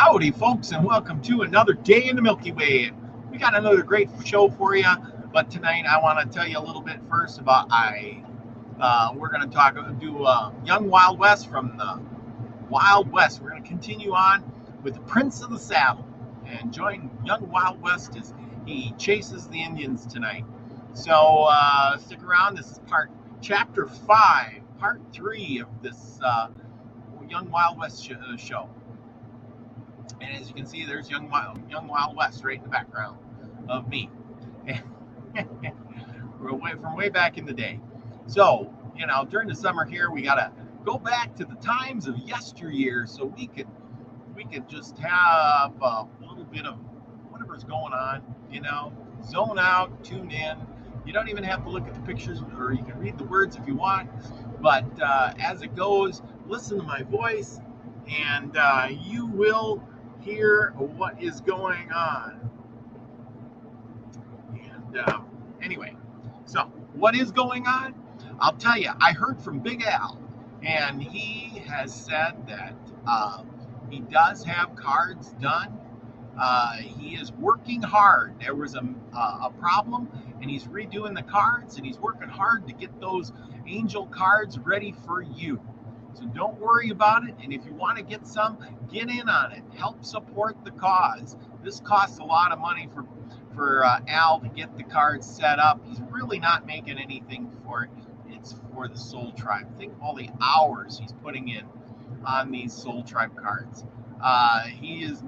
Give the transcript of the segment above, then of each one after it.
Howdy, folks, and welcome to another day in the Milky Way. We got another great show for you, but tonight I want to tell you a little bit first about we're going to do Young Wild West from the Wild West. We're going to continue on with the Prince of the Saddle and join Young Wild West as he chases the Indians tonight. So stick around. This is chapter 5, part 3 of this Young Wild West show. And as you can see, there's Young Wild West right in the background of me. From way back in the day. So, during the summer here, we got to go back to the times of yesteryear so we could just have a little bit of whatever's going on, zone out, tune in. You don't even have to look at the pictures, or you can read the words if you want. But as it goes, listen to my voice, and you will hear what is going on. And anyway, so what is going on? I'll tell you, I heard from Big Al, and he has said that he does have cards done. He is working hard. There was a problem, and he's redoing the cards, and he's working hard to get those angel cards ready for you. So don't worry about it, and if you want to get some, get in on it. Help support the cause. This costs a lot of money for Al to get the cards set up. He's really not making anything for it. It's for the Soul Tribe. Think of all the hours he's putting in on these Soul Tribe cards. He is,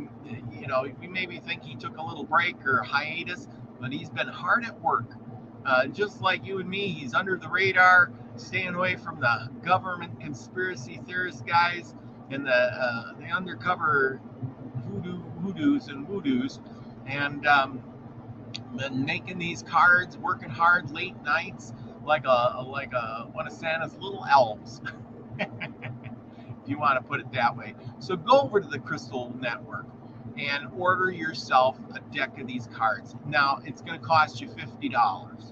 you maybe think he took a little break or hiatus, but he's been hard at work. Just like you and me, he's under the radar, staying away from the government conspiracy theorist guys and the undercover hoodoos and woodoos, and been making these cards, working hard late nights like one of Santa's little elves, if you want to put it that way. So go over to the Crystal Network and order yourself a deck of these cards. Now, it's going to cost you $50.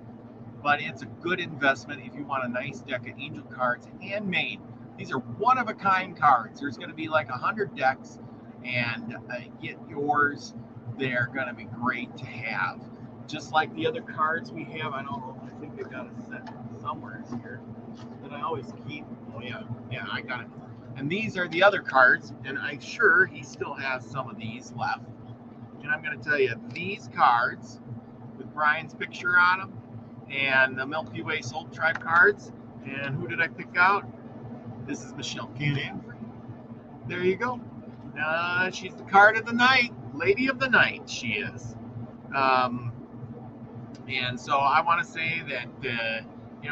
But it's a good investment if you want a nice deck of angel cards, handmade. These are one-of-a-kind cards. There's going to be like 100 decks, and get yours. They're going to be great to have. Just like the other cards we have. I don't know. I think I got a set somewhere here that I always keep. Oh, yeah, I got it. And these are the other cards, and I'm sure he still has some of these left. And I'm going to tell you, these cards with Brian's picture on them, and the Milky Way Soul Tribe cards. And who did I pick out? This is Michelle Cannon. There you go. She's the card of the night, lady of the night. She is. And so I want to say that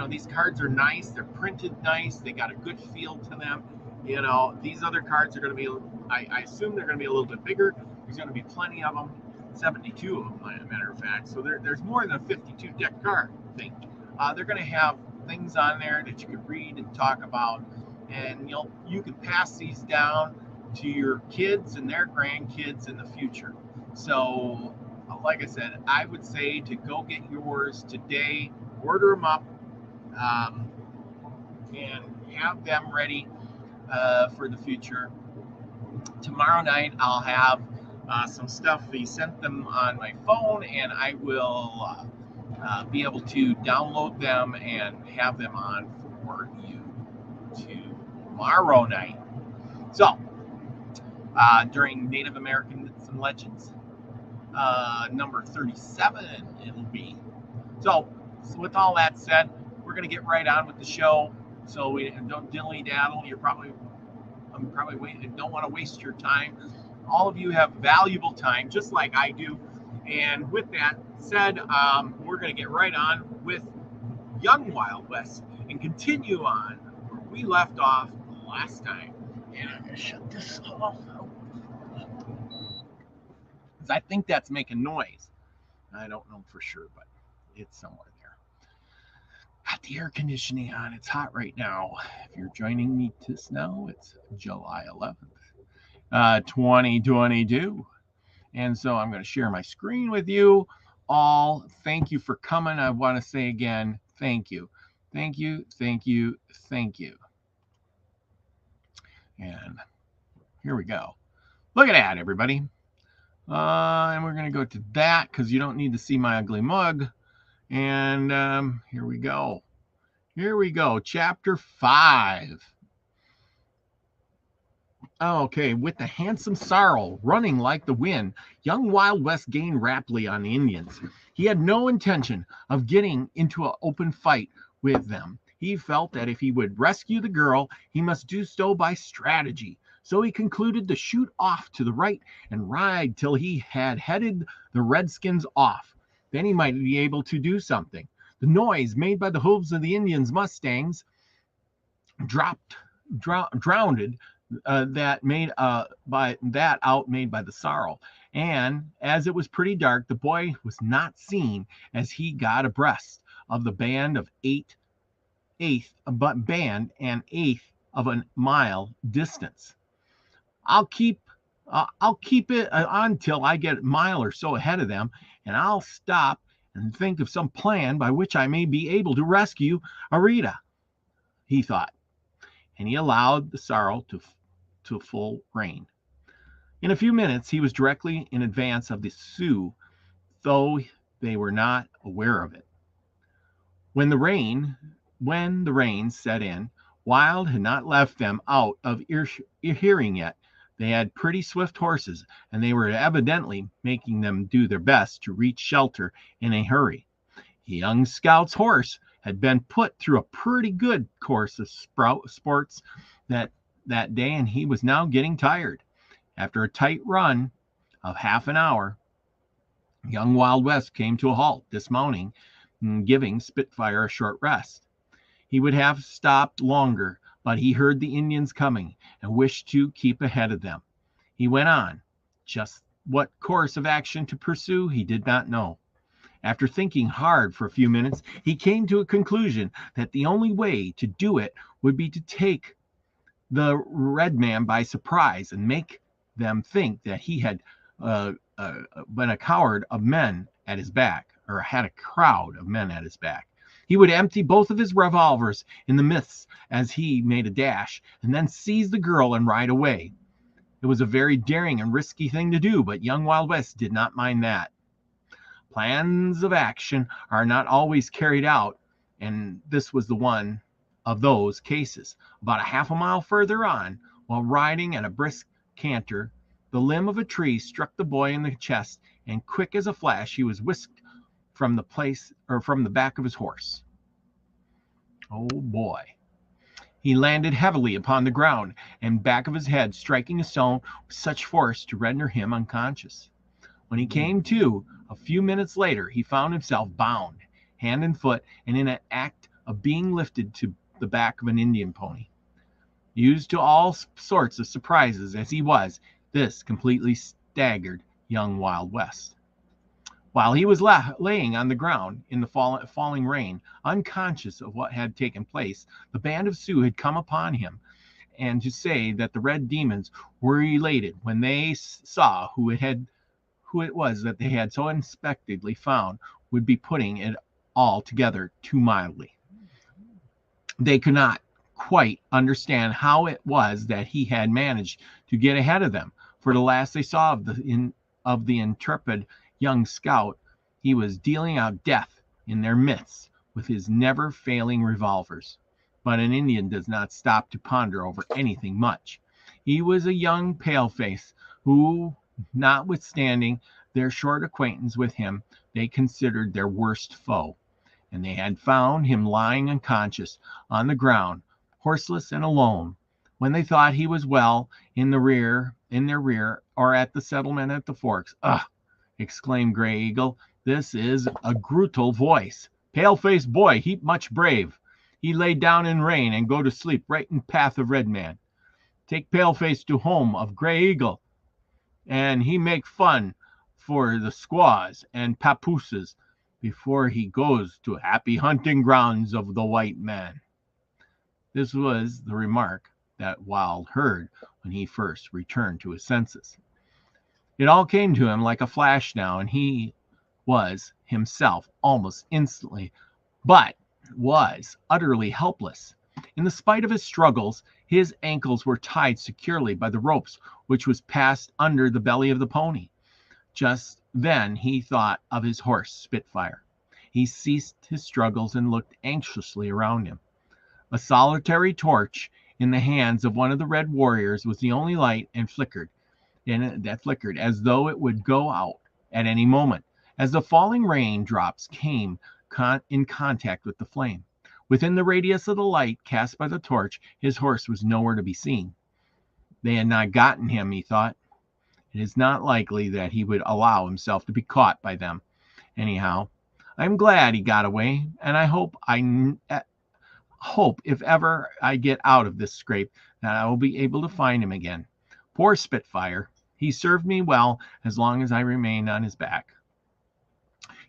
these cards are nice. They're printed nice. They got a good feel to them. These other cards are going to be. I assume they're going to be a little bit bigger. There's going to be plenty of them. 72 of them, as a matter of fact. So there's more than a 52 deck card thing. They're going to have things on there that you can read and talk about, and you can pass these down to your kids and their grandkids in the future. So, like I said, I would say to go get yours today, order them up, and have them ready for the future. Tomorrow night, I'll have some stuff. He sent them on my phone, and I will be able to download them and have them on for you tomorrow night. So, during Native American Myths and Legends, number 37 it'll be. So with all that said, we're going to get right on with the show. So we don't dilly-daddle. I'm probably don't want to waste your time. All of you have valuable time, just like I do. And with that said, we're going to get right on with Young Wild West and continue on where we left off last time. And I'm going to shut this off because I think that's making noise. I don't know for sure, but it's somewhere there. Got the air conditioning on. It's hot right now. If you're joining me just now, it's July 11th, 2022. And so I'm going to share my screen with you all. Thank you for coming. I want to say again, thank you. Thank you, thank you, thank you. And here we go. Look at that, everybody. And we're going to go to that because you don't need to see my ugly mug. And here we go. Here we go. Chapter 5. Okay, with the handsome sorrel running like the wind, young Wild West gained rapidly on the Indians. He had no intention of getting into an open fight with them. He felt that if he would rescue the girl, he must do so by strategy. So he concluded to shoot off to the right and ride till he had headed the redskins off. Then he might be able to do something. The noise made by the hooves of the Indians' mustangs drowned that made by the sorrel. And as it was pretty dark, the boy was not seen as he got abreast of the band of an eighth of a mile distance. I'll keep it on till I get a mile or so ahead of them, and I'll stop and think of some plan by which I may be able to rescue Arita, he thought, and he allowed the sorrel to full rein. In a few minutes, he was directly in advance of the Sioux, though they were not aware of it. When the rain set in, Wild had not left them out of hearing yet. They had pretty swift horses, and they were evidently making them do their best to reach shelter in a hurry. The young scout's horse had been put through a pretty good course of sports that day, and he was now getting tired. After a tight run of half an hour, young Wild West came to a halt, dismounting and giving Spitfire a short rest. He would have stopped longer, but he heard the Indians coming and wished to keep ahead of them. He went on. Just what course of action to pursue, he did not know. After thinking hard for a few minutes, he came to a conclusion that the only way to do it would be to take the red man by surprise and make them think that he had been a coward of men at his back, or had a crowd of men at his back. He would empty both of his revolvers in the midst as he made a dash, and then seize the girl and ride away. It was a very daring and risky thing to do, but young Wild West did not mind that. Plans of action are not always carried out, and this was the one of those cases. About a half a mile further on, while riding at a brisk canter, the limb of a tree struck the boy in the chest, and quick as a flash he was whisked from the back of his horse. Oh boy. He landed heavily upon the ground and back of his head, striking a stone with such force to render him unconscious. When he came to, a few minutes later, he found himself bound, hand and foot, and in an act of being lifted to the back of an Indian pony. Used to all sorts of surprises as he was, this completely staggered young Wild West. While he was laying on the ground in the falling rain, unconscious of what had taken place, the band of Sioux had come upon him, and to say that the red demons were elated when they saw who it was that they had so unexpectedly found would be putting it all together too mildly. They could not quite understand how it was that he had managed to get ahead of them, for the last they saw of the intrepid young scout, he was dealing out death in their midst with his never-failing revolvers. But an Indian does not stop to ponder over anything much. He was a young paleface who, notwithstanding their short acquaintance with him, they considered their worst foe, and they had found him lying unconscious on the ground, horseless and alone. When they thought he was well in their rear, or at the settlement at the Forks, "Ugh!" exclaimed Gray Eagle, "this is a grutal voice. Pale-face boy, heap much brave. He lay down in rain and go to sleep right in path of red man. Take Pale-face to home of Gray Eagle, and he make fun for the squaws and papooses before he goes to happy hunting grounds of the white man." This was the remark that Wild heard when he first returned to his senses. It all came to him like a flash now, and he was himself almost instantly, but was utterly helpless. In spite of his struggles, his ankles were tied securely by the ropes which was passed under the belly of the pony. Just then he thought of his horse, Spitfire. He ceased his struggles and looked anxiously around him. A solitary torch in the hands of one of the red warriors was the only light, and that flickered as though it would go out at any moment, as the falling rain drops came in contact with the flame. Within the radius of the light cast by the torch, his horse was nowhere to be seen. They had not gotten him, he thought. It is not likely that he would allow himself to be caught by them. Anyhow, I'm glad he got away, and I hope if ever I get out of this scrape that I will be able to find him again. Poor Spitfire. He served me well as long as I remained on his back.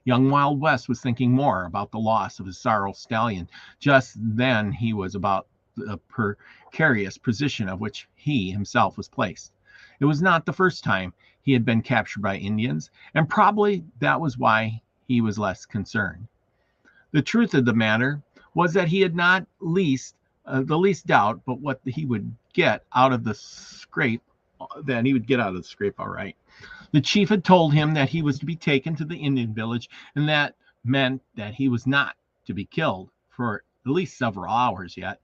Young Wild West was thinking more about the loss of his sorrel stallion. Just then he was about the precarious position of which he himself was placed. It was not the first time he had been captured by Indians, and probably that was why he was less concerned. The truth of the matter was that he had not the least doubt but what he would get out of the scrape, all right. The chief had told him that he was to be taken to the Indian village, and that meant that he was not to be killed for at least several hours yet.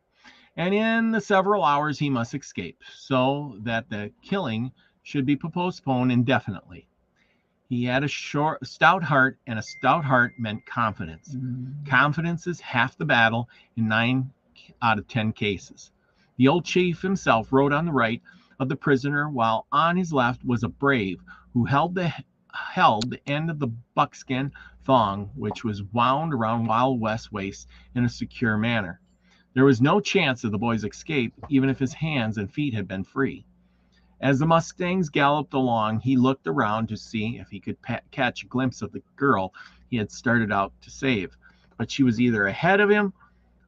And in the several hours he must escape, so that the killing should be postponed indefinitely. He had a stout heart, and a stout heart meant confidence. Confidence is half the battle in 9 out of 10 cases. The old chief himself rode on the right of the prisoner, while on his left was a brave who held the end of the buckskin thong, which was wound around Wild West's waist in a secure manner. There was no chance of the boy's escape, even if his hands and feet had been free. As the mustangs galloped along, he looked around to see if he could catch a glimpse of the girl he had started out to save, but she was either ahead of him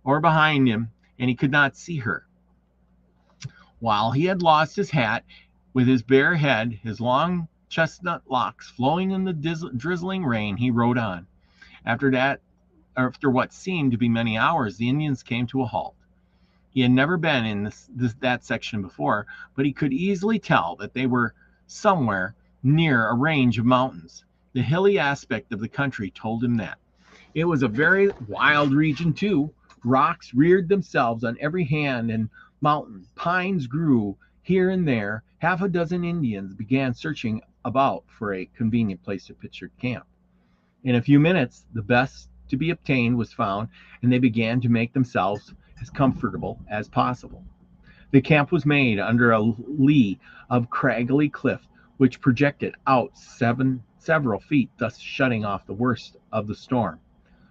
or behind him, and he could not see her. While he had lost his hat, with his bare head, his long chestnut locks flowing in the drizzling rain, he rode on. After what seemed to be many hours, the Indians came to a halt. He had never been in that section before, but he could easily tell that they were somewhere near a range of mountains. The hilly aspect of the country told him that. It was a very wild region, too. Rocks reared themselves on every hand, and mountain pines grew here and there. Half a dozen Indians began searching about for a convenient place to pitch their camp. In a few minutes, the best to be obtained was found, and they began to make themselves as comfortable as possible. The camp was made under a lee of craggy cliff, which projected out several feet, thus shutting off the worst of the storm.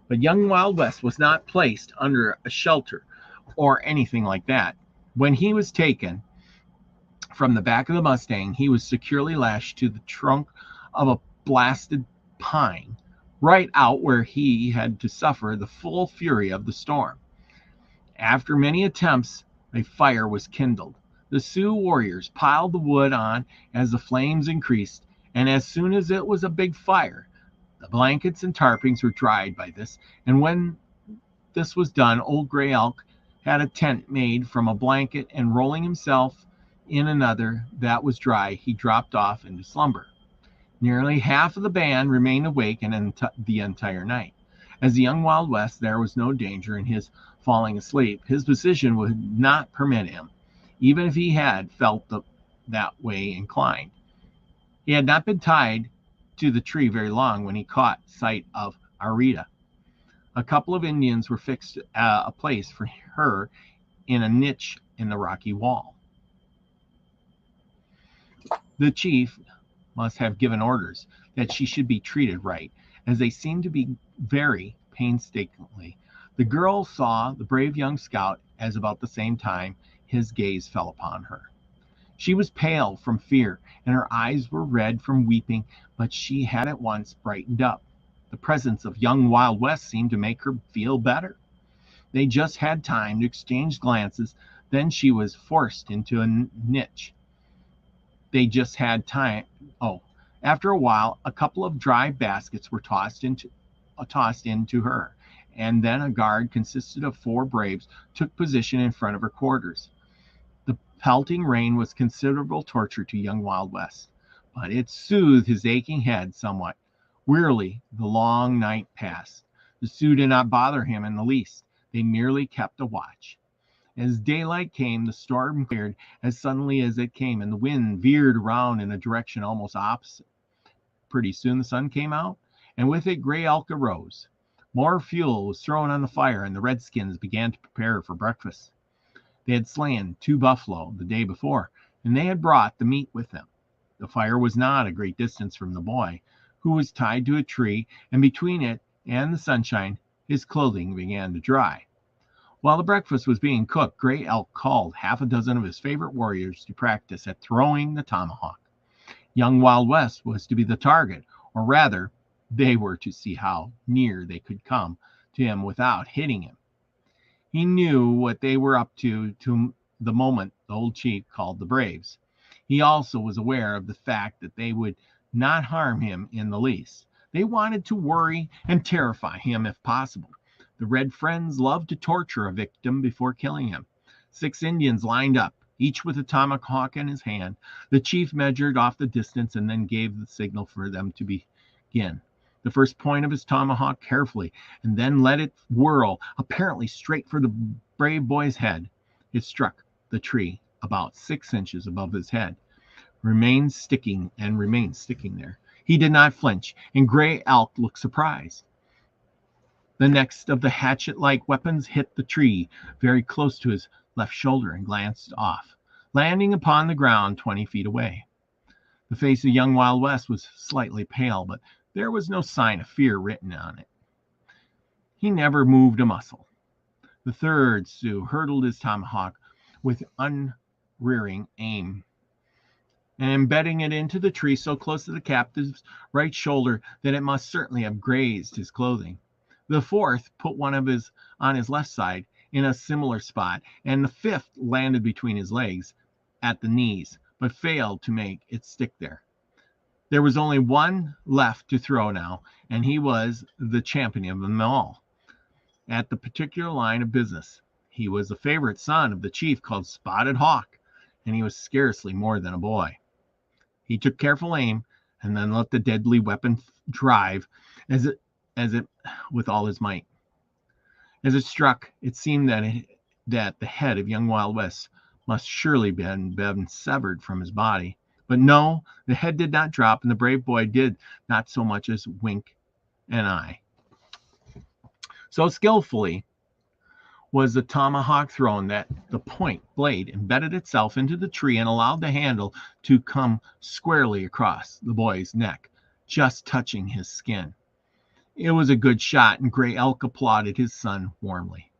But young Wild West was not placed under a shelter or anything like that. When he was taken from the back of the Mustang, he was securely lashed to the trunk of a blasted pine, right out where he had to suffer the full fury of the storm. After many attempts, a fire was kindled. The Sioux warriors piled the wood on as the flames increased, and as soon as it was a big fire, the blankets and tarpaulins were dried by this, and when this was done, Old Gray Elk had a tent made from a blanket, and rolling himself in another that was dry, he dropped off into slumber. Nearly half of the band remained awake the entire night. As the young Wild West, there was no danger in his falling asleep. His position would not permit him, even if he had felt that way inclined. He had not been tied to the tree very long when he caught sight of Arita. A couple of Indians were fixed a place for her in a niche in the rocky wall. The chief must have given orders that she should be treated right, as they seemed to be very painstakingly. The girl saw the brave young scout as about the same time his gaze fell upon her. She was pale from fear, and her eyes were red from weeping, but she had at once brightened up. The presence of young Wild West seemed to make her feel better. They just had time to exchange glances, then she was forced into a niche. They just had time. After a while, a couple of dry baskets were tossed into her, and then a guard consisted of 4 braves took position in front of her quarters. The pelting rain was considerable torture to young Wild West, but it soothed his aching head somewhat. Wearily, the long night passed. The Sioux did not bother him in the least. They merely kept a watch. As daylight came, the storm cleared as suddenly as it came, and the wind veered around in a direction almost opposite. Pretty soon the sun came out, and with it Gray Elk arose. More fuel was thrown on the fire, and the redskins began to prepare for breakfast. They had slain 2 buffalo the day before, and they had brought the meat with them. The fire was not a great distance from the boy, who was tied to a tree, and between it and the sunshine his clothing began to dry. While the breakfast was being cooked, Gray Elk called half a dozen of his favorite warriors to practice at throwing the tomahawk. Young Wild West was to be the target, or rather, they were to see how near they could come to him without hitting him. He knew what they were up to the moment the old chief called the braves. He also was aware of the fact that they would not harm him in the least. They wanted to worry and terrify him if possible. The Red Friends loved to torture a victim before killing him. 6 Indians lined up, each with a tomahawk in his hand. The chief measured off the distance and then gave the signal for them to begin. The first point of his tomahawk carefully, and then let it whirl, apparently straight for the brave boy's head. It struck the tree about 6 inches above his head, remained sticking there. He did not flinch, and Gray Elk looked surprised. The next of the hatchet-like weapons hit the tree very close to his left shoulder and glanced off, landing upon the ground 20 feet away. The face of young Wild West was slightly pale, but there was no sign of fear written on it. He never moved a muscle. The third Sioux hurled his tomahawk with unrearing aim, and embedding it into the tree so close to the captive's right shoulder that it must certainly have grazed his clothing. The fourth put one of his on his left side in a similar spot, and the fifth landed between his legs at the knees, but failed to make it stick there. There was only one left to throw now, and he was the champion of them all at the particular line of business. He was a favorite son of the chief called Spotted Hawk, and he was scarcely more than a boy. He took careful aim and then let the deadly weapon drive as it with all his might. As it struck, it seemed that the head of young Wild West must surely been severed from his body. But no, the head did not drop, and the brave boy did not so much as wink an eye. So skillfully was the tomahawk thrown that the point blade embedded itself into the tree and allowed the handle to come squarely across the boy's neck, just touching his skin. It was a good shot, and Gray Elk applauded his son warmly.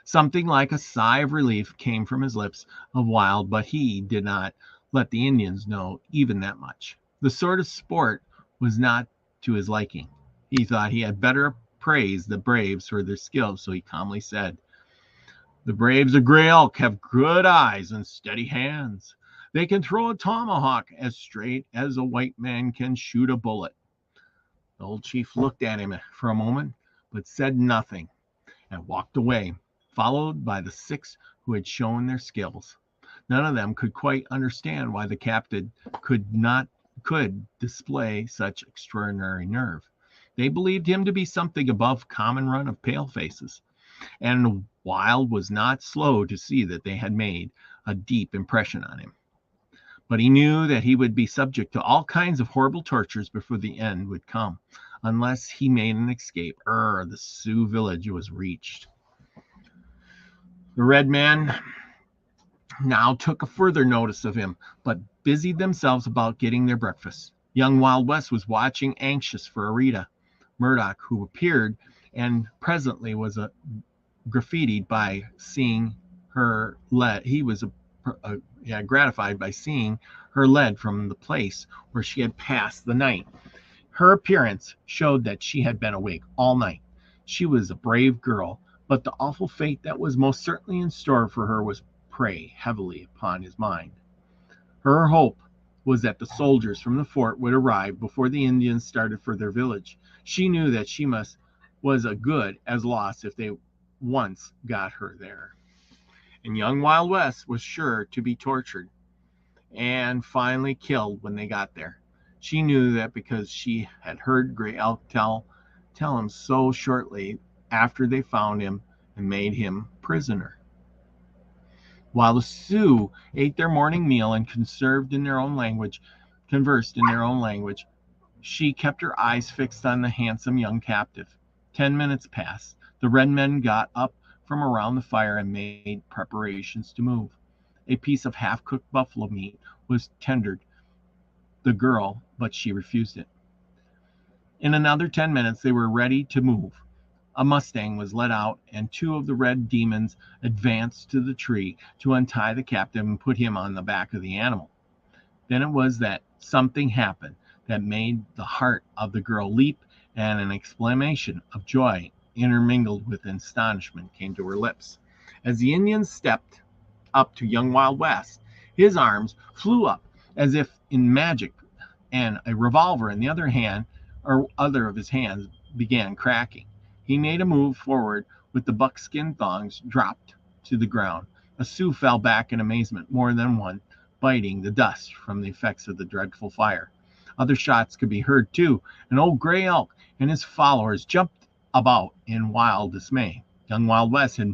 Something like a sigh of relief came from his lips of Wild, but he did not let the Indians know even that much. The sort of sport was not to his liking. He thought he had better praise the braves for their skill, so he calmly said, "The braves of Gray Elk have good eyes and steady hands. They can throw a tomahawk as straight as a white man can shoot a bullet." The old chief looked at him for a moment, but said nothing, and walked away, followed by the 6 who had shown their skills. None of them could quite understand why the captain could display such extraordinary nerve. They believed him to be something above common run of pale faces, and Wild was not slow to see that they had made a deep impression on him. But he knew that he would be subject to all kinds of horrible tortures before the end would come, unless he made an escape ere the Sioux village was reached. The red men now took a further notice of him, but busied themselves about getting their breakfast. Young Wild West was watching, anxious for Arita Murdoch, who appeared, and presently was graffitied by seeing her led. He was gratified by seeing her led from the place where she had passed the night. Her appearance showed that she had been awake all night. She was a brave girl, but the awful fate that was most certainly in store for her was prey heavily upon his mind. Her hope was that the soldiers from the fort would arrive before the Indians started for their village. She knew that she must was as good as lost if they once got her there. And young Wild West was sure to be tortured and finally killed when they got there. She knew that because she had heard Gray Elk tell him so shortly after they found him and made him prisoner. While the Sioux ate their morning meal and conversed in their own language, she kept her eyes fixed on the handsome young captive. 10 minutes passed. The red men got up from around the fire and made preparations to move. A piece of half-cooked buffalo meat was tendered the girl, but she refused it. In another 10 minutes, they were ready to move. A mustang was led out, and 2 of the red demons advanced to the tree to untie the captive and put him on the back of the animal. Then it was that something happened that made the heart of the girl leap, and an exclamation of joy intermingled with astonishment came to her lips. As the Indians stepped up to young Wild West, his arms flew up as if in magic, and a revolver in the other of his hands began cracking. He made a move forward with the buckskin thongs dropped to the ground. A Sioux fell back in amazement, more than one, biting the dust from the effects of the dreadful fire. Other shots could be heard too, and old Gray Elk and his followers jumped about in wild dismay. Young Wild West had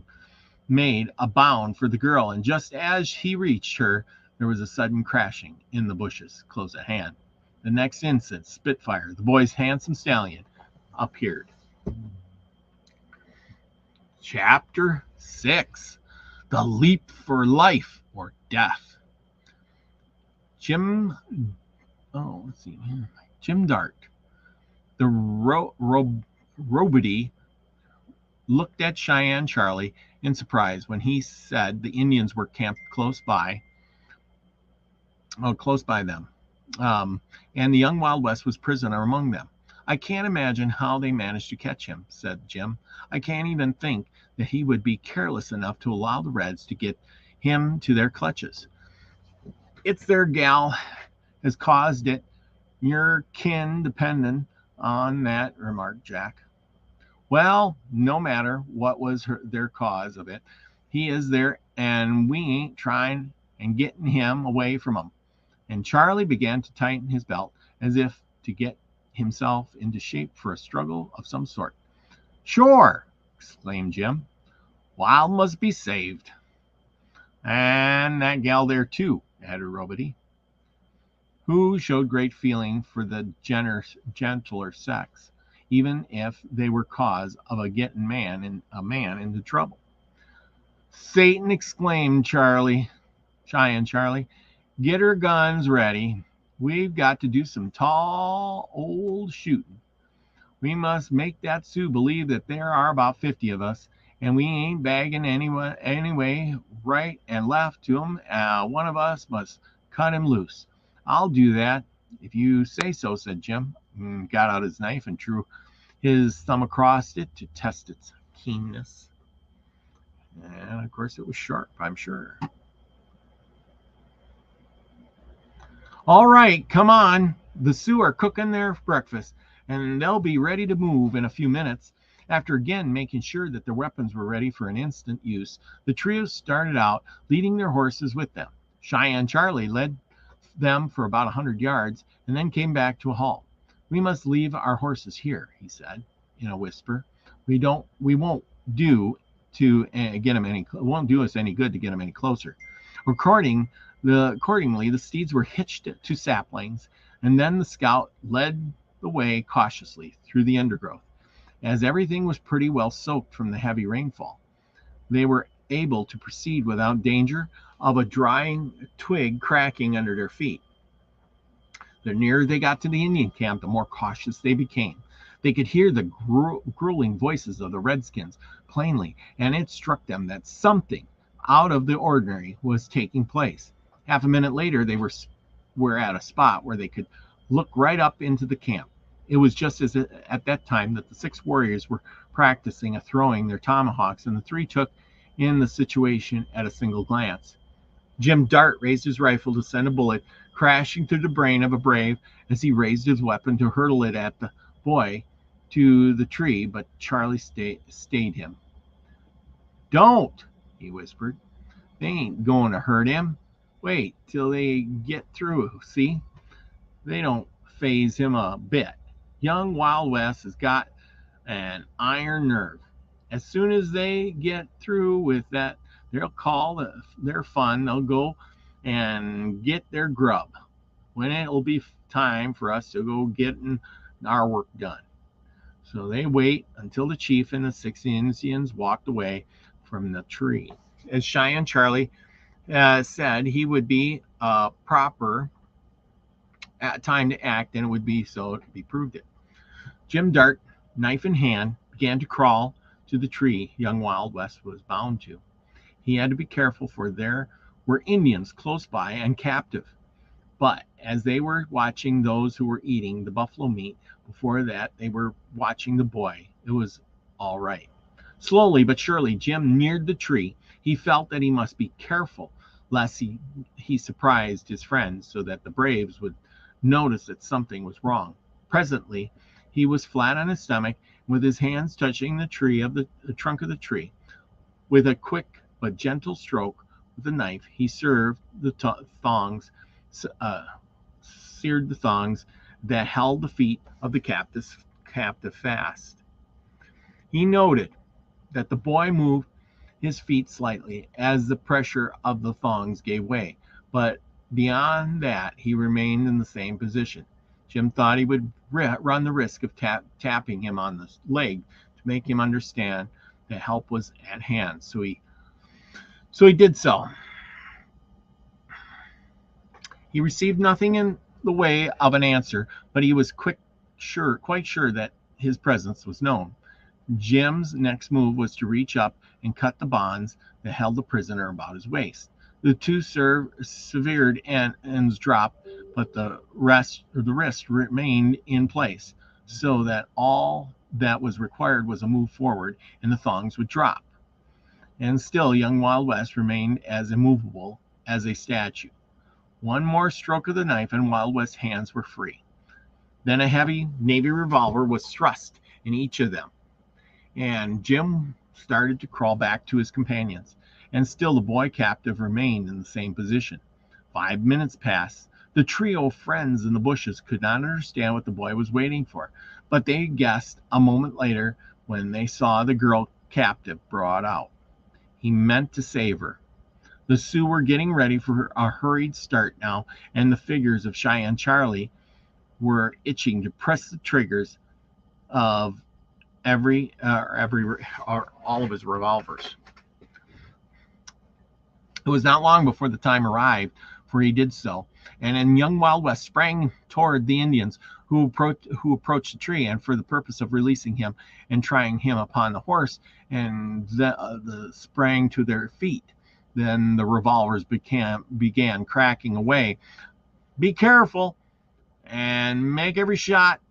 made a bound for the girl, and just as he reached her, there was a sudden crashing in the bushes close at hand. The next instant, Spitfire, the boy's handsome stallion, appeared. Chapter 6: The Leap for Life or Death. Jim Dart, the Robody, looked at Cheyenne Charlie in surprise when he said the Indians were camped close by them, and the young Wild West was prisoner among them. I can't imagine how they managed to catch him, said Jim. I can't even think that he would be careless enough to allow the Reds to get him to their clutches. It's their gal has caused it. Your kin depending on that, remarked Jack. Well, no matter what was their cause of it, he is there, and we ain't trying and getting him away from him. And Charlie began to tighten his belt as if to get himself into shape for a struggle of some sort. Sure, exclaimed Jim. Wild must be saved. And that gal there too, added Robity, who showed great feeling for the gentler sex, even if they were cause of a getting a man into trouble. Satan, exclaimed Cheyenne Charlie, get her guns ready. We've got to do some tall old shooting. We must make that Sioux believe that there are about 50 of us, and we ain't bagging anyway, right and left to him. One of us must cut him loose. I'll do that if you say so, said Jim, and got out his knife and drew his thumb across it to test its keenness. And of course it was sharp, I'm sure. All right, come on. The Sioux are cooking their breakfast, and they'll be ready to move in a few minutes. After again making sure that their weapons were ready for an instant use, the trio started out, leading their horses with them. Cheyenne Charlie led them for about 100 yards and then came back to a halt. We must leave our horses here, he said in a whisper. It won't do us any good to get them any closer. Accordingly, the steeds were hitched to saplings, and then the scout led the way cautiously through the undergrowth. As everything was pretty well soaked from the heavy rainfall, they were able to proceed without danger of a drying twig cracking under their feet. The nearer they got to the Indian camp, the more cautious they became. They could hear the grueling voices of the redskins plainly, and it struck them that something out of the ordinary was taking place. Half a minute later, they were at a spot where they could look right up into the camp. It was just as at that time that the 6 warriors were practicing throwing their tomahawks, and the 3 took in the situation at a single glance. Jim Dart raised his rifle to send a bullet crashing through the brain of a brave as he raised his weapon to hurl it at the boy to the tree, but Charlie stayed him. Don't, he whispered. They ain't going to hurt him. Wait till they get through, see? They don't phase him a bit. Young Wild West has got an iron nerve. As soon as they get through with that, they'll call their fun. They'll go and get their grub. When it'll be time for us to go getting our work done. So they wait until the chief and the 6 Indians walked away from the tree. As Cheyenne Charlie said, he would be proper time to act, and it would be so to be proved it. Jim Dart, knife in hand, began to crawl to the tree young Wild West was bound to. He had to be careful, for there were Indians close by and captive. But as they were watching those who were eating the buffalo meat, before that they were watching the boy. It was all right. Slowly but surely Jim neared the tree. He felt that he must be careful lest he surprised his friends, so that the braves would notice that something was wrong. Presently he was flat on his stomach, with his hands touching the trunk of the tree. With a quick but gentle stroke with the knife, he seared the thongs that held the feet of the captive fast. He noted that the boy moved his feet slightly as the pressure of the thongs gave way, but beyond that he remained in the same position. Jim thought he would run the risk of tapping him on the leg to make him understand that help was at hand. So he did so. He received nothing in the way of an answer, but he was quite sure that his presence was known. Jim's next move was to reach up and cut the bonds that held the prisoner about his waist. The two severed ends dropped, but the wrist remained in place, so that all that was required was a move forward, and the thongs would drop. And still young Wild West remained as immovable as a statue. One more stroke of the knife, and Wild West's hands were free. Then a heavy Navy revolver was thrust in each of them, and Jim started to crawl back to his companions. And still the boy captive remained in the same position. 5 minutes passed. The trio of friends in the bushes could not understand what the boy was waiting for, but they guessed a moment later when they saw the girl captive brought out. He meant to save her. The Sioux were getting ready for a hurried start now, and the fingers of Cheyenne Charlie were itching to press the triggers of all of his revolvers. It was not long before the time arrived, for he did so, and then young Wild West sprang toward the Indians who approached the tree, and for the purpose of releasing him and trying him upon the horse, and sprang to their feet. Then the revolvers began cracking away. "Be careful and make every shot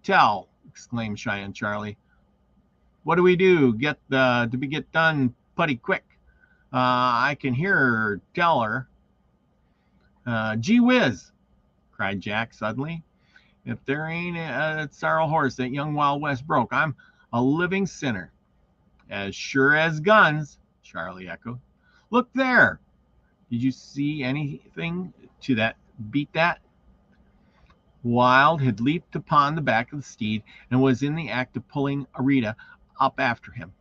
tell," exclaimed Cheyenne Charlie. "What do we do? Get done putty quick. I can hear her tell her." "Gee whiz!" cried Jack suddenly. "If there ain't a sorrel horse that young Wild West broke, I'm a living sinner." "As sure as guns," Charlie echoed. "Look there! Did you see anything to beat that?" Wild had leaped upon the back of the steed and was in the act of pulling Arita up after him.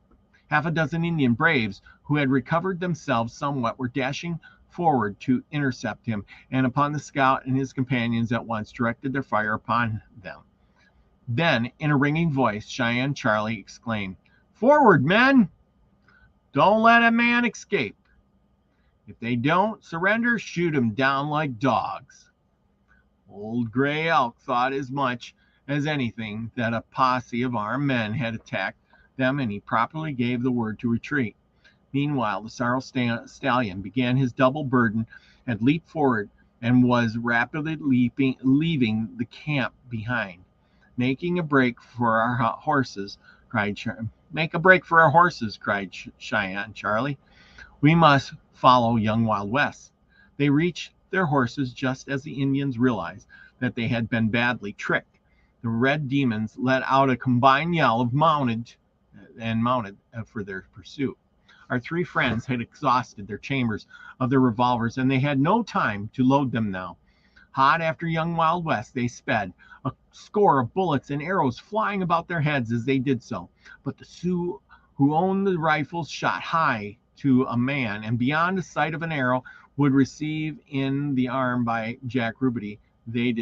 Half a dozen Indian braves, who had recovered themselves somewhat, were dashing forward to intercept him, and upon the scout and his companions at once directed their fire upon them. Then, in a ringing voice, Cheyenne Charlie exclaimed, "Forward, men! Don't let a man escape. If they don't surrender, shoot 'em down like dogs." Old Gray Elk thought as much as anything that a posse of armed men had attacked them, and he promptly gave the word to retreat. Meanwhile, the sorrel stallion began his double burden, had leaped forward, and was rapidly leaving the camp behind. "Making a break for our horses," cried Cheyenne Charlie. "We must follow young Wild West." They reached their horses just as the Indians realized that they had been badly tricked. The red demons let out a combined yell of mounted for their pursuit. Our three friends had exhausted their chambers of their revolvers, and they had no time to load them now. Hot after young Wild West, they sped, a score of bullets and arrows flying about their heads as they did so. But the Sioux who owned the rifles shot high to a man, and beyond the sight of an arrow would receive in the arm by Jack Ruby. They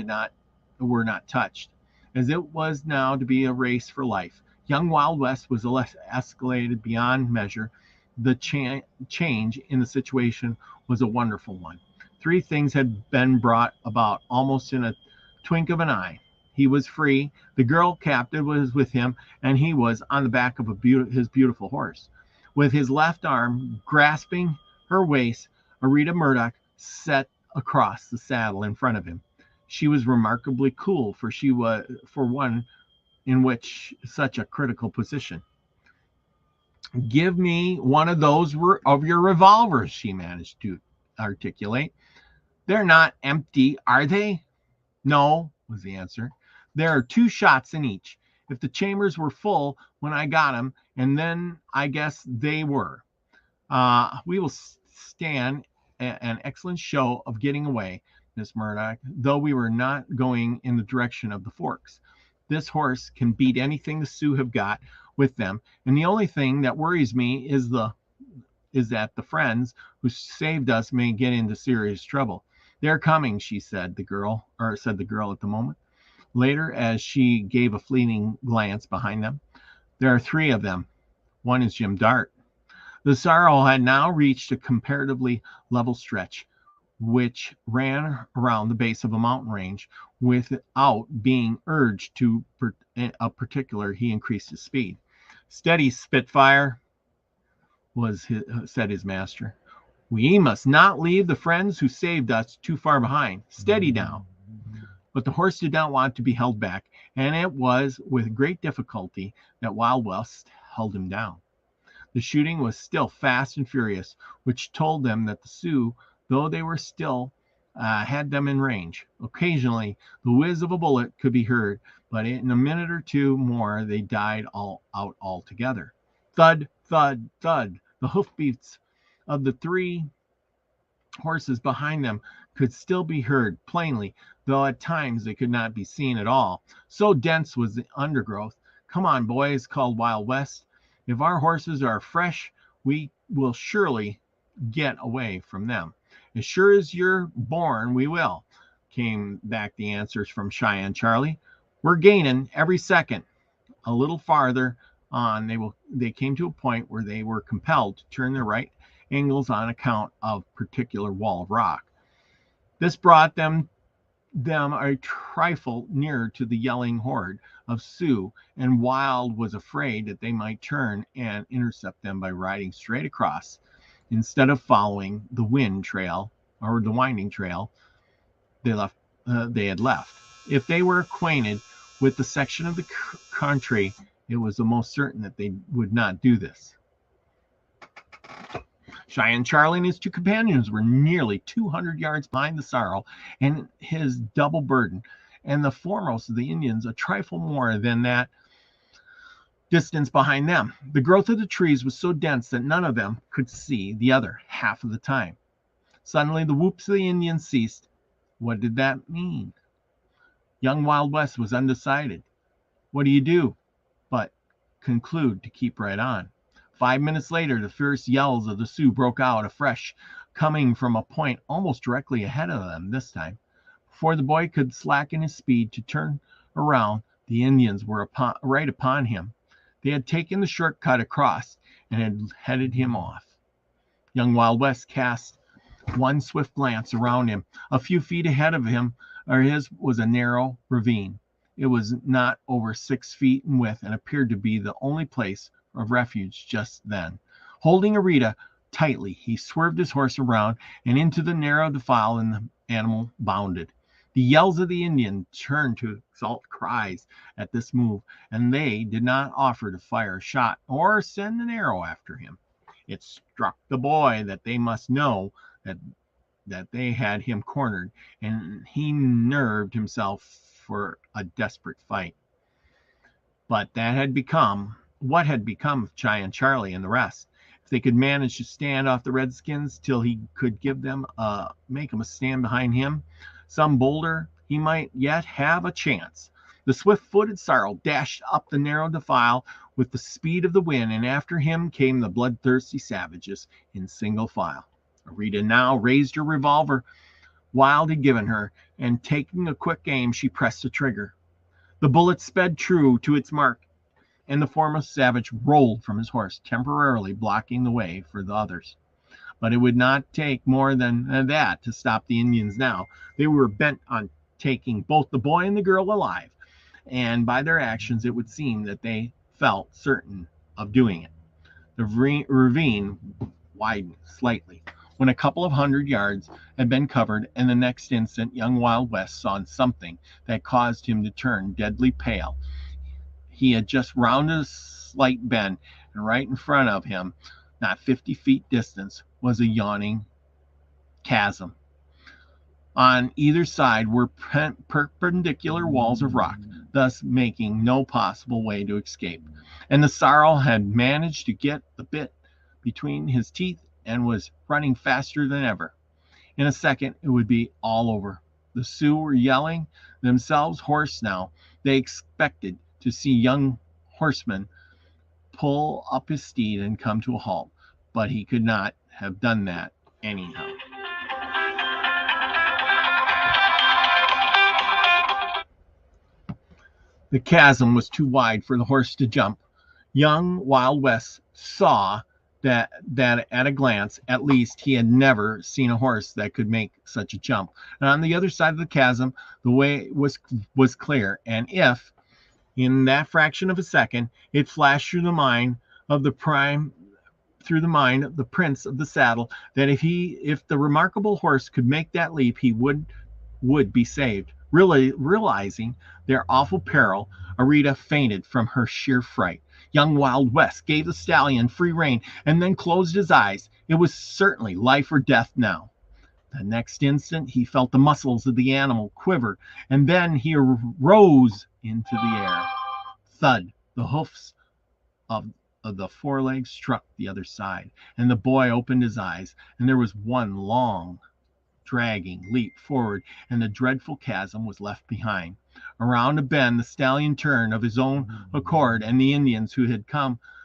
were not touched. As it was now to be a race for life, young Wild West was escalated beyond measure. The change in the situation was a wonderful one. Three things had been brought about almost in a twink of an eye. He was free, the girl captive was with him, and he was on the back of his beautiful horse. With his left arm grasping her waist, Arita Murdoch sat across the saddle in front of him. She was remarkably cool for one in which such a critical position. "Give me one of those of your revolvers," she managed to articulate. "They're not empty, are they?" "No," was the answer. "There are 2 shots in each. If the chambers were full when I got them, and then I guess they were. We will stand an excellent show of getting away, Miss Murdoch, though we were not going in the direction of the Forks. This horse can beat anything the Sioux have got with them, and the only thing that worries me is that the friends who saved us may get into serious trouble." "They're coming," said the girl at the moment. Later, as she gave a fleeting glance behind them, "There are 3 of them. One is Jim Dart." The sorrel had now reached a comparatively level stretch, which ran around the base of a mountain range. Without being urged to a particular, he increased his speed. "Steady, Spitfire," said his master. "We must not leave the friends who saved us too far behind. Steady now." But the horse did not want to be held back, and it was with great difficulty that Wild West held him down. The shooting was still fast and furious, which told them that the Sioux, though they were still, had them in range. Occasionally, the whiz of a bullet could be heard, but in a minute or 2 more they died out altogether. Thud, thud, thud. The hoofbeats of the 3 horses behind them could still be heard plainly, though at times they could not be seen at all. So dense was the undergrowth. "Come on, boys," called Wild West. "If our horses are fresh, we will surely get away from them." "As sure as you're born, we will," came back the answers from Cheyenne Charlie. "We're gaining every second." A little farther on, they came to a point where they were compelled to turn their right angles on account of a particular wall of rock. This brought them a trifle nearer to the yelling horde of Sioux, and Wild was afraid that they might turn and intercept them by riding straight across, instead of following the winding trail they had left. If they were acquainted with the section of the country, it was almost certain that they would not do this. Cheyenne Charlie and his 2 companions were nearly 200 yards behind the sorrel and his double burden, and the foremost of the Indians a trifle more than that distance behind them. The growth of the trees was so dense that none of them could see the other half of the time. Suddenly the whoops of the Indians ceased. What did that mean? Young Wild West was undecided. What do you do but conclude to keep right on? 5 minutes later, the fierce yells of the Sioux broke out afresh, coming from a point almost directly ahead of them this time. Before the boy could slacken his speed to turn around, the Indians were right upon him. They had taken the short cut across and had headed him off. Young Wild West cast one swift glance around him. A few feet ahead of him was a narrow ravine. It was not over 6 feet in width and appeared to be the only place of refuge just then. Holding Arita tightly, he swerved his horse around and into the narrow defile, and the animal bounded. The yells of the Indian turned to exultant cries at this move, and they did not offer to fire a shot or send an arrow after him. It struck the boy that they must know that they had him cornered, and he nerved himself for a desperate fight. But that had become what had become of Cheyenne Charlie and the rest. If they could manage to stand off the Redskins till he could make them a stand behind him, some boulder, he might yet have a chance. The swift-footed sorrel dashed up the narrow defile with the speed of the wind, and after him came the bloodthirsty savages in single file. Arita now raised her revolver Wild had given her, and taking a quick aim, she pressed the trigger. The bullet sped true to its mark, and the foremost savage rolled from his horse, temporarily blocking the way for the others. But it would not take more than that to stop the Indians now. They were bent on taking both the boy and the girl alive, and by their actions it would seem that they felt certain of doing it. The ravine widened slightly when a couple of 100 yards had been covered, and the next instant young Wild West saw something that caused him to turn deadly pale. He had just rounded a slight bend, and right in front of him, not 50 feet distance, was a yawning chasm. On either side were perpendicular walls of rock, thus making no possible way to escape. And the sorrel had managed to get the bit between his teeth and was running faster than ever. In a second, it would be all over. The Sioux were yelling, themselves hoarse now. They expected to see young horseman pull up his steed and come to a halt, but he could not have done that anyhow. The chasm was too wide for the horse to jump. Young Wild West saw that at a glance, at least, he had never seen a horse that could make such a jump. And on the other side of the chasm, the way was clear, and if, in that fraction of a second, it flashed through the mind of the prince of the saddle that if the remarkable horse could make that leap, he would be saved. Really realizing their awful peril, Arita fainted from her sheer fright. Young Wild West gave the stallion free rein and then closed his eyes. It was certainly life or death now. The next instant he felt the muscles of the animal quiver, and then he rose into the air. Thud! The hoofs of the forelegs struck the other side, and the boy opened his eyes, and there was one long, dragging leap forward, and the dreadful chasm was left behind. Around a bend, the stallion turned of his own accord, and the Indians, who had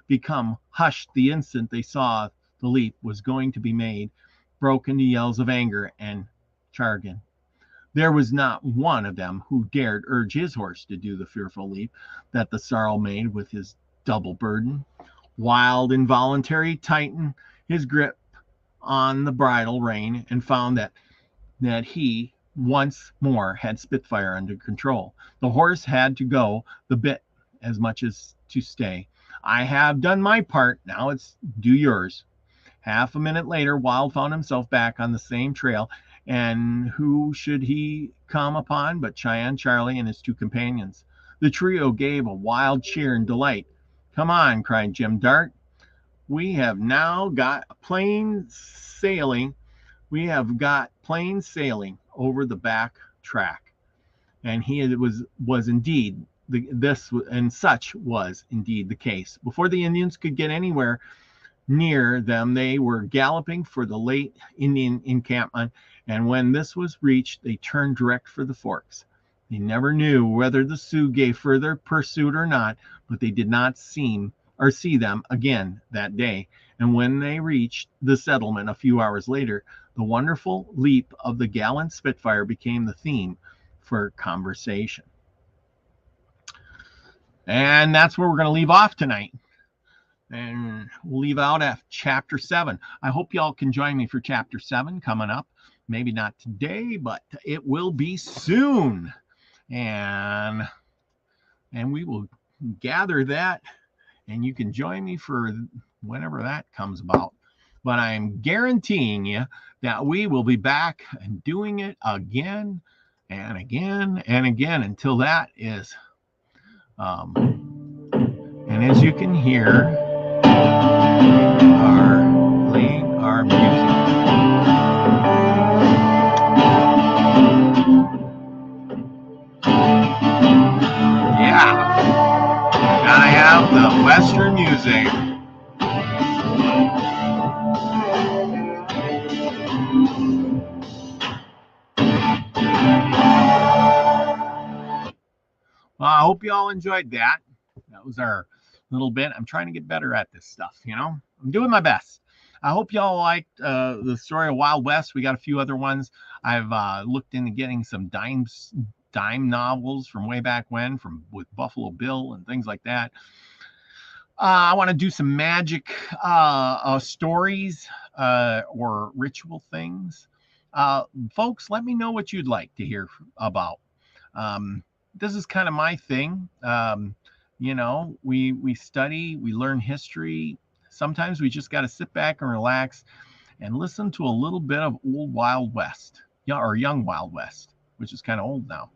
become hushed the instant they saw the leap was going to be made, broke into yells of anger and jargon. There was not one of them who dared urge his horse to do the fearful leap that the sorrel made with his double burden. Wild, involuntary, tightened his grip on the bridle rein and found that he once more had Spitfire under control. The horse had to go the bit as much as to stay. I have done my part, now it's do yours. Half a minute later, Wild found himself back on the same trail, and who should he come upon but Cheyenne Charlie and his two companions. The trio gave a wild cheer and delight. "Come on," cried Jim Dart. We have got plain sailing over the back track." And was indeed such was indeed the case. Before the Indians could get anywhere near them, they were galloping for the late Indian encampment, and when this was reached, they turned direct for the forks. They never knew whether the Sioux gave further pursuit or not, but they did not see them again that day. And when they reached the settlement a few hours later, the wonderful leap of the gallant Spitfire became the theme for conversation. And that's where we're going to leave off tonight. And we'll leave out at chapter 7. I hope y'all can join me for chapter 7 coming up. Maybe not today, but it will be soon. And we will gather that, and you can join me for whenever that comes about. But I'm guaranteeing you that we will be back and doing it again and again and again until that is. And as you can hear, we are playing our music. Western music. Well, I hope you all enjoyed that. That was our little bit. I'm trying to get better at this stuff, you know. I'm doing my best. I hope y'all liked the story of Wild West. We got a few other ones. I've looked into getting some dime novels from way back when, with Buffalo Bill and things like that. I want to do some magic stories or ritual things. Folks, let me know what you'd like to hear about. This is kind of my thing. You know, we study, we learn history. Sometimes we just got to sit back and relax and listen to a little bit of old Wild West, or young Wild West, which is kind of old now.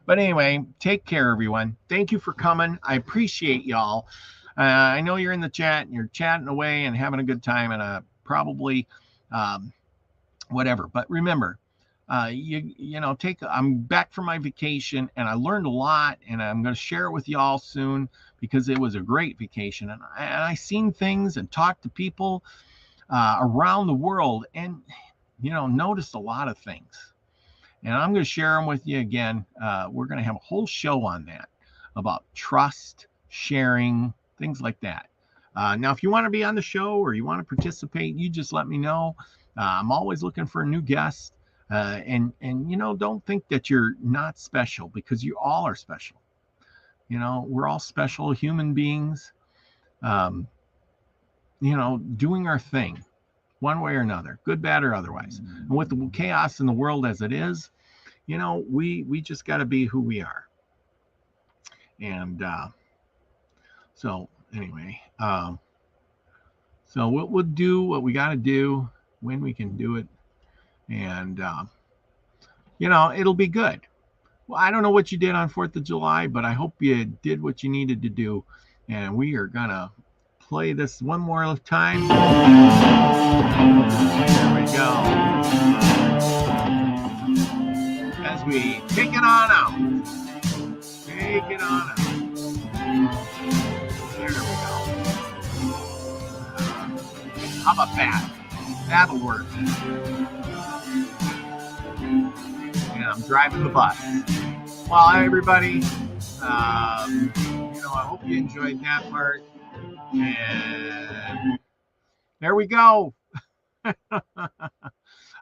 But anyway, take care, everyone. Thank you for coming. I appreciate y'all. I know you're in the chat and you're chatting away and having a good time, and probably whatever. But remember, you know, I'm back from my vacation and I learned a lot, and I'm going to share it with y'all soon because it was a great vacation, and I seen things and talked to people around the world, and you know, noticed a lot of things, and I'm going to share them with you again. We're going to have a whole show on that about trust, sharing, things like that. Now, if you want to be on the show or you want to participate, you just let me know. I'm always looking for a new guest. And you know, don't think that you're not special, because you all are special. You know, we're all special human beings, you know, doing our thing one way or another, good, bad, or otherwise. And with the chaos in the world as it is, you know, we just got to be who we are. And so anyway, so we'll do what we got to do when we can do it. And, you know, it'll be good. Well, I don't know what you did on 4th of July, but I hope you did what you needed to do. And we are going to play this one more time. There we go. As we take it on out. Take it on out. There we go. How about that? That'll work. And I'm driving the bus. Well, everybody, you know, I hope you enjoyed that part. And there we go. I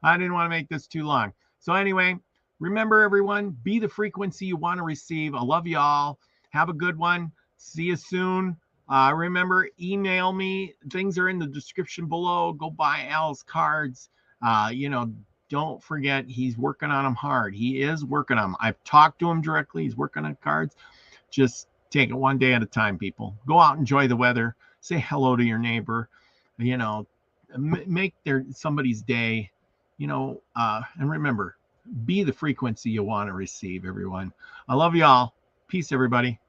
didn't want to make this too long. So anyway, remember, everyone, be the frequency you want to receive. I love you all. Have a good one. See you soon. Remember, email me. Things are in the description below. Go buy Al's cards. You know, don't forget, he's working on them hard. He is working on them. I've talked to him directly. He's working on cards. Just take it one day at a time, people. Go out, enjoy the weather. Say hello to your neighbor. You know, make somebody's day. You know, and remember, be the frequency you want to receive, everyone. I love you all. Peace, everybody.